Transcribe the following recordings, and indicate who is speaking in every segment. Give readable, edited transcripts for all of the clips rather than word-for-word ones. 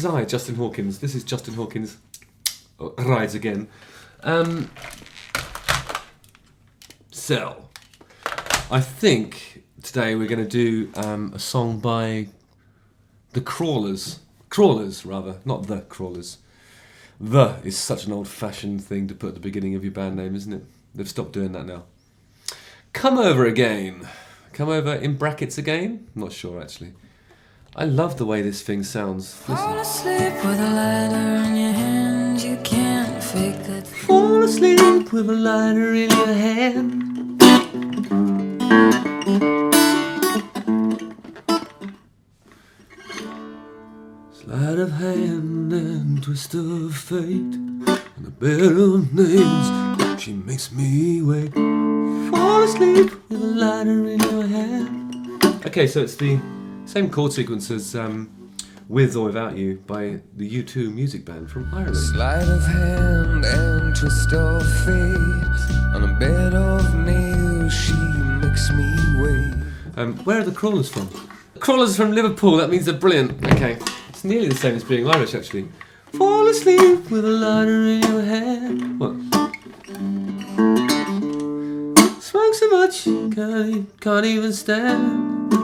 Speaker 1: is I, Justin Hawkins. This is Justin Hawkins. Rise again. So, I think today we're going to do a song by the Crawlers. Crawlers, rather, not the Crawlers. The is such an old-fashioned thing to put at the beginning of your band name, isn't it? They've stopped doing that now. Come Over Again. Come Over in brackets again? I'm not sure, actually. I love the way this thing sounds.
Speaker 2: Fall asleep with a lighter in your hand. You can't fake that.
Speaker 1: Fall asleep with a lighter in your hand. Sleight of hand and twist of fate, and a bed of names, she makes me wake. Fall asleep with a lighter in your hand. Okay, so it's the same chord sequence as With or Without You by the U2 music band from Ireland.
Speaker 2: Sleight of hand and twist of fate, on a bed of nails, she makes me wake.
Speaker 1: Where are the Crawlers from? The Crawlers are from Liverpool, that means they're brilliant. Okay, it's nearly the same as being Irish, actually. Fall asleep with a lighter in your hand. What? Smoke so much, can't even stand.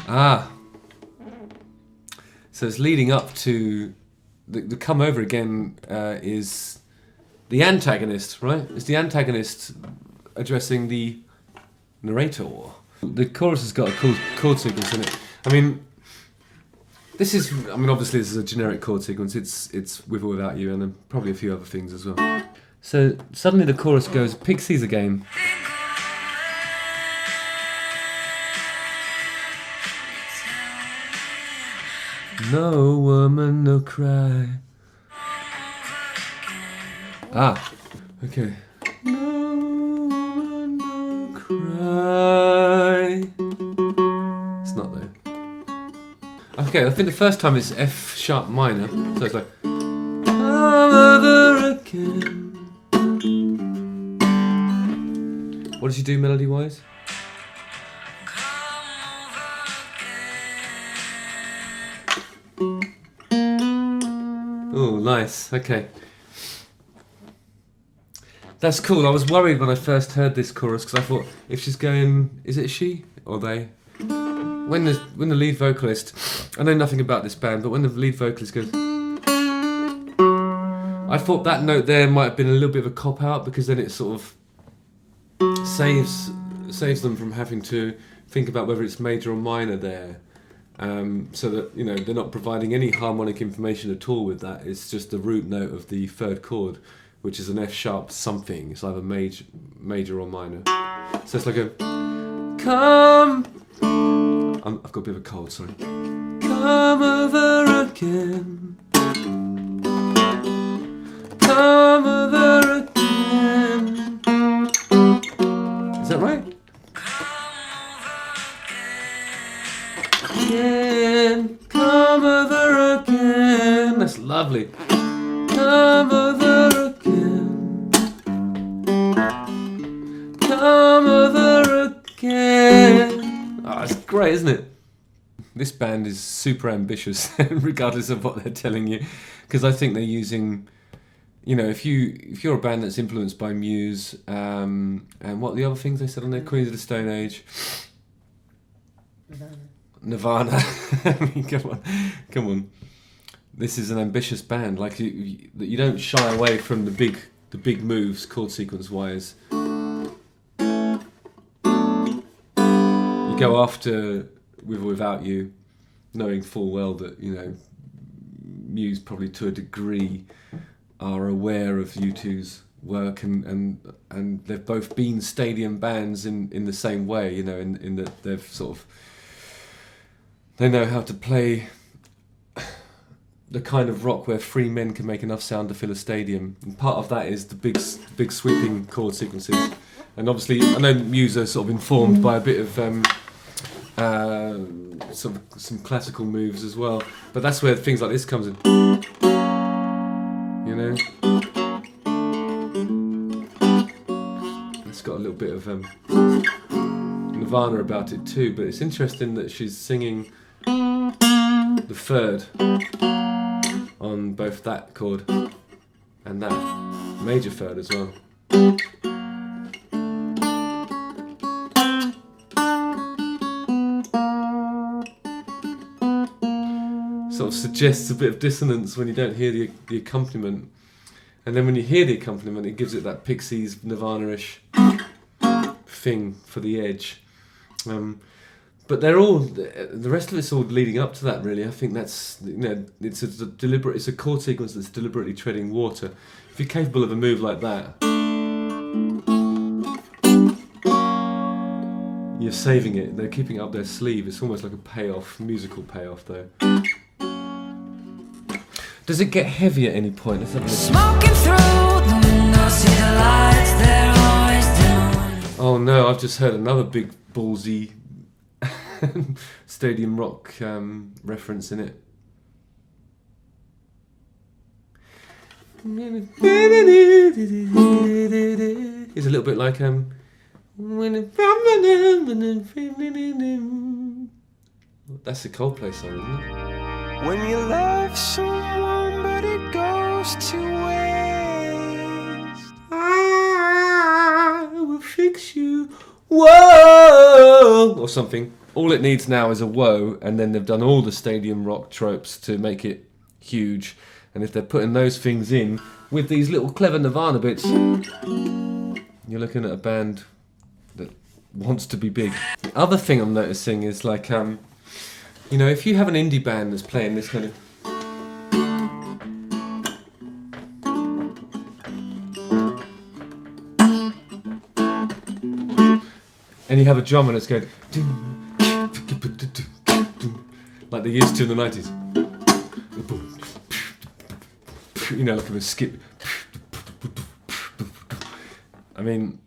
Speaker 1: Ah. So it's leading up to the Come Over Again is the antagonist, right? It's the antagonist addressing the narrator. The chorus has got a cool chord sequence in it. I mean, obviously this is a generic chord sequence. It's With or Without You, and then probably a few other things as well. So suddenly the chorus goes, Pixies again. No woman, no cry. Ah, okay. No woman, no cry. It's not there. Okay, I think the first time it's F sharp minor, so it's like come over again. What does she do melody wise? Oh, nice. Okay. That's cool. I was worried when I first heard this chorus because I thought if she's going, is it she or they? When the lead vocalist, I know nothing about this band, but when the lead vocalist goes, I thought that note there might have been a little bit of a cop out because then it sort of saves them from having to think about whether it's major or minor there. So that, you know, they're not providing any harmonic information at all with that. It's just the root note of the third chord, which is an F sharp something. It's either major or minor. So it's like a come. I've got a bit of a cold, sorry. Come over again. Come over again. Is that right? Again, come over again. That's lovely. Come over again. Come over again. Oh, it's great, isn't it? This band is super ambitious, regardless of what they're telling you, because I think they're using, you know, if you're a band that's influenced by Muse, and what are the other things they said on there, Queens of the Stone Age. Nirvana. I mean, come on. This is an ambitious band. Like you don't shy away from the big moves, chord sequence wise. You go after With or Without You, knowing full well that, you know, Muse probably to a degree are aware of U2's work and they've both been stadium bands in the same way, you know, in that they've sort of. They know how to play the kind of rock where three men can make enough sound to fill a stadium. And part of that is the big sweeping chord sequences. And obviously, I know Muse are sort of informed by a bit of sort of some classical moves as well. But that's where things like this comes in. You know? It's got a little bit of Nirvana about it too. But it's interesting that she's singing. the third on both that chord and that major third as well. Sort of suggests a bit of dissonance when you don't hear the accompaniment, and then when you hear the accompaniment, it gives it that Pixies Nirvana-ish thing for the edge. But they're all, the rest of it's all leading up to that, really. I think that's, you know, it's a chord sequence that's deliberately treading water. If you're capable of a move like that, you're saving it. They're keeping it up their sleeve. It's almost like a payoff, musical payoff, though. Does it get heavy at any point? Let's have a look. Smoking through the window, see the lights, they're always down. Oh no, I've just heard another big ballsy Stadium Rock reference in it. It's a little bit like that's a Coldplay song, isn't it?
Speaker 2: When you love someone but it goes to waste,
Speaker 1: I will fix you, whoa, or something. All it needs now is a whoa, and then they've done all the Stadium Rock tropes to make it huge. And if they're putting those things in with these little clever Nirvana bits, you're looking at a band that wants to be big. The other thing I'm noticing is like, you know, if you have an indie band that's playing this kind of, and you have a drummer that's going like they used to in the 90s, you know, like a skip. I mean,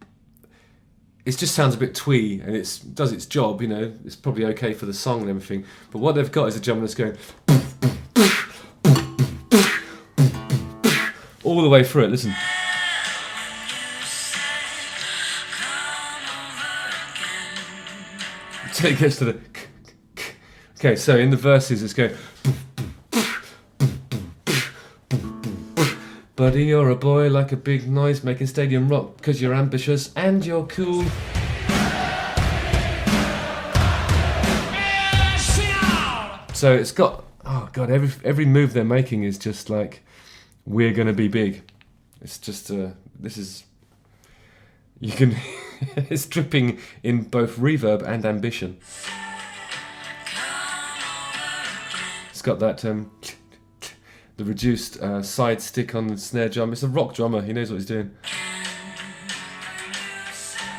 Speaker 1: it just sounds a bit twee, and it does its job, you know, it's probably okay for the song and everything, but what they've got is a drummer that's going all the way through it. Listen. Until it gets to the... Okay, so in the verses it's going... Buddy, you're a boy like a big noise making Stadium Rock because you're ambitious and you're cool. So it's got, oh god, every move they're making is just like, we're gonna be big. It's just, this is, you can, it's dripping in both reverb and ambition. It's got that, the reduced side stick on the snare drum. It's a rock drummer, he knows what he's doing.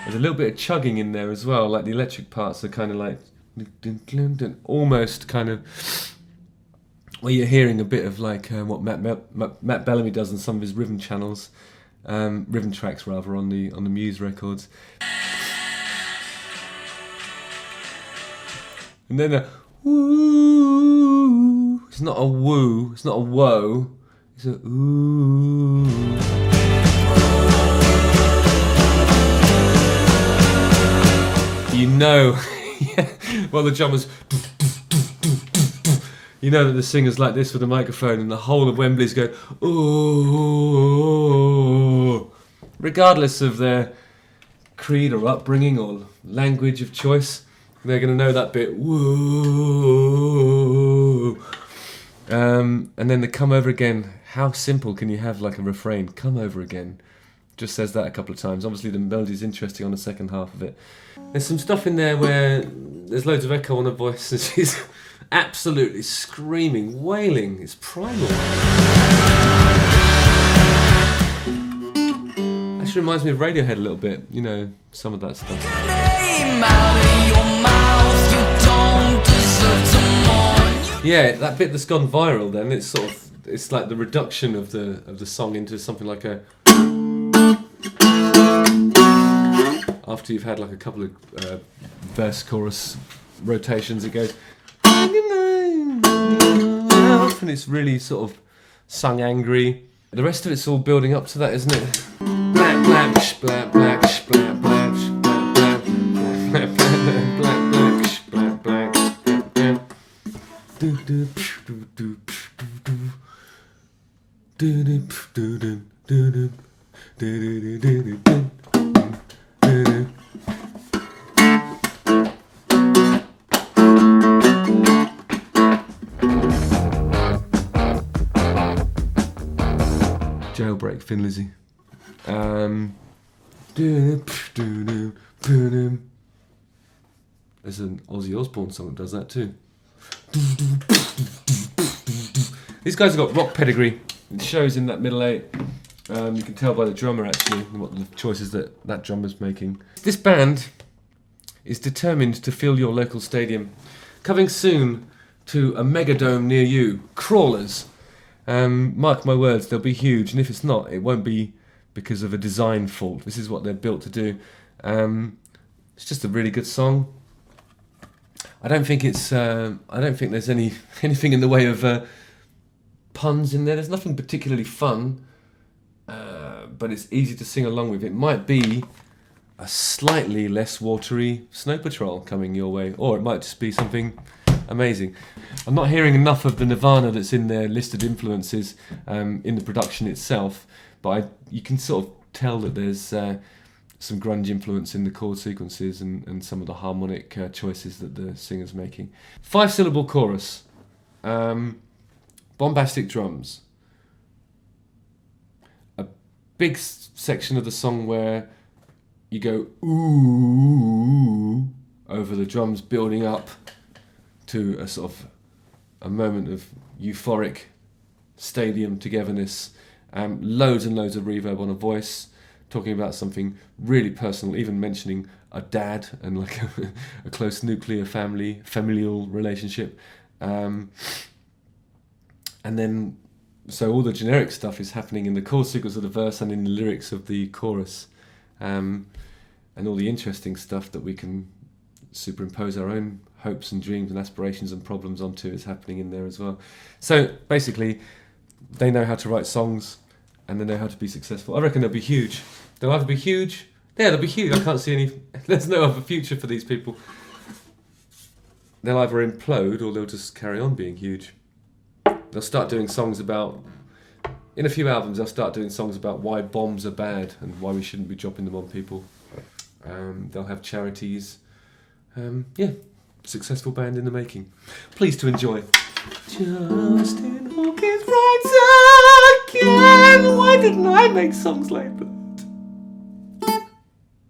Speaker 1: There's a little bit of chugging in there as well, like the electric parts are kind of like, almost kind of, well, you're hearing a bit of like what Matt Bellamy does on some of his rhythm channels, rhythm tracks rather, on the Muse records. And then a woo. It's not a woo. It's not a whoa. It's a ooh. You know, well, the drummers, you know that the singer's like this with the microphone, and the whole of Wembley's going ooh, regardless of their creed or upbringing or language of choice. They're going to know that bit, woo. And then the come over again. How simple can you have like a refrain? Come over again. Just says that a couple of times. Obviously the melody's interesting on the second half of it. There's some stuff in there where there's loads of echo on her voice, and she's absolutely screaming, wailing. It's primal. Actually reminds me of Radiohead a little bit, you know, some of that stuff. Yeah, that bit that's gone viral then, it's sort of, it's like the reduction of the song into something like a, after you've had like a couple of verse chorus rotations, it goes, and it's really sort of sung angry. The rest of it's all building up to that, isn't it? Black, black, black, black, black, black, black, black, black, black, black, black, black, black, black, black. Jailbreak Thin Lizzy. There's an Ozzy Osbourne song that does that too. These guys have got rock pedigree. It shows in that middle eight. You can tell by the drummer actually what the choices that drummer's making. This band is determined to fill your local stadium. Coming soon to a megadome near you. Crawlers. Mark my words, they'll be huge, and if it's not, it won't be because of a design fault. This is what they're built to do. It's just a really good song. I don't think there's anything in the way of puns in there. There's nothing particularly fun, but it's easy to sing along with. It might be a slightly less watery Snow Patrol coming your way, or it might just be something amazing. I'm not hearing enough of the Nirvana that's in their listed influences in the production itself, but you can sort of tell that there's some grunge influence in the chord sequences and some of the harmonic choices that the singer's making. 5-syllable chorus, bombastic drums, a big section of the song where you go ooh over the drums, building up to a sort of a moment of euphoric stadium togetherness, loads and loads of reverb on a voice, talking about something really personal, even mentioning a dad and like a close nuclear familial relationship. And then, so all the generic stuff is happening in the chord sequence of the verse and in the lyrics of the chorus. And all the interesting stuff that we can superimpose our own hopes and dreams and aspirations and problems onto is happening in there as well. So basically, they know how to write songs and they know how to be successful. I reckon they'll be huge. They'll either be huge. Yeah, they'll be huge. I can't see any... There's no other future for these people. They'll either implode or they'll just carry on being huge. They'll start doing songs about... In a few albums, they'll start doing songs about why bombs are bad and why we shouldn't be dropping them on people. They'll have charities. Yeah, successful band in the making. Please to enjoy. Justin Hawkins writes again. Why didn't I make songs like that?